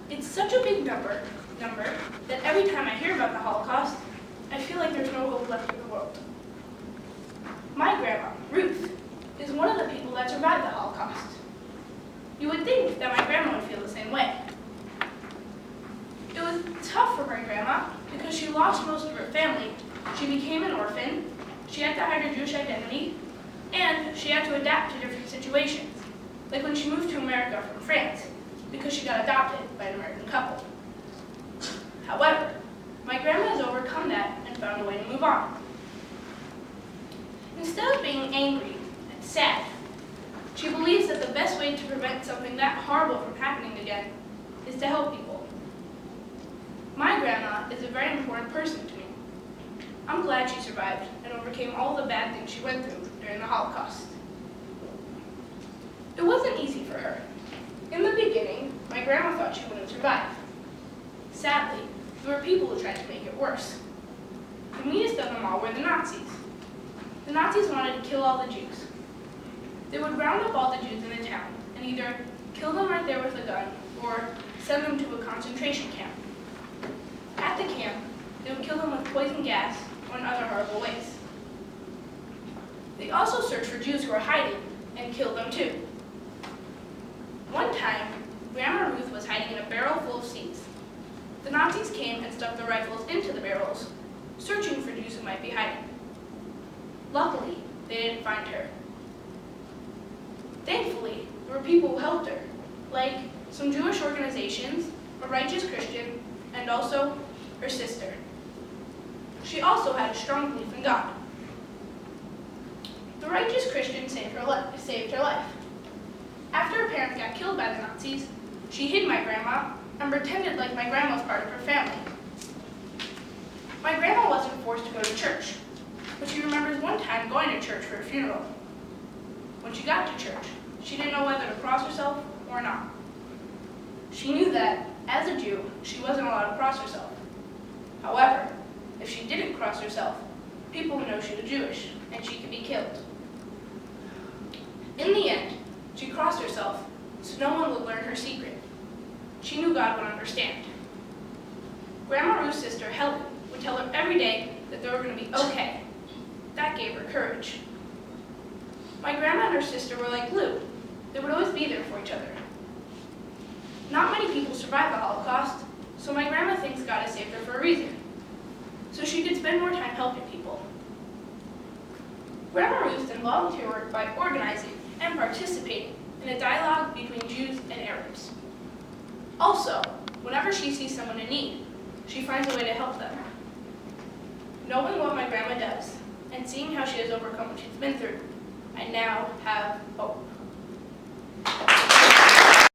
It's such a big number that every time I hear about the Holocaust, I feel like there's no hope left in the world. My grandma, Ruth, is one of the people that survived the Holocaust. You would think that my grandma would feel the same way. It was tough for my grandma because she lost most of her family. She became an orphan, she had to hide her Jewish identity, and she had to adapt to different situations, like when she moved to America from France because she got adopted by an American couple. However, my grandma has overcome that and found a way to move on. Instead of being angry and sad, she believes that the best way to prevent something that horrible from happening again is to help people. My grandma is a very important person to me. I'm glad she survived and overcame all the bad things she went through during the Holocaust. It wasn't easy for her. In the beginning, my grandma thought she wouldn't survive. Sadly, there were people who tried to make it worse. The meanest of them all were the Nazis. The Nazis wanted to kill all the Jews. They would round up all the Jews in the town and either kill them right there with a gun or send them to a concentration camp. At the camp, they would kill them with poison gas or in other horrible ways. They also searched for Jews who were hiding and killed them too. One time, Grandma Ruth was hiding in a barrel full of seeds. The Nazis came and stuck the rifles into the barrels, searching for Jews who might be hiding. Luckily, they didn't find her. Thankfully, there were people who helped her, like some Jewish organizations, a righteous Christian, and also her sister. She also had a strong belief in God. The righteous Christian saved her life. After her parents got killed by the Nazis, she hid my grandma and pretended like my grandma was part of her family. My grandma wasn't forced to go to church, but she remembers one time going to church for a funeral. When she got to church, she didn't know whether to cross herself or not. She knew that, as a Jew, she wasn't allowed to cross herself. However, if she didn't cross herself, people would know she was Jewish, and she could be killed. In the end, she crossed herself so no one would learn her secret. She knew God would understand. Grandma Ruth's sister, Helen, would tell her every day that they were going to be okay. That gave her courage. My grandma and her sister were like glue. They would always be there for each other. Not many people survived the Holocaust, so my grandma thinks God has saved her for a reason, so she could spend more time helping people. Grandma Ruth did volunteer work by organizing and participating in a dialogue between Jews and Arabs. Also, whenever she sees someone in need, she finds a way to help them. Knowing what my grandma does, and seeing how she has overcome what she's been through, I now have hope.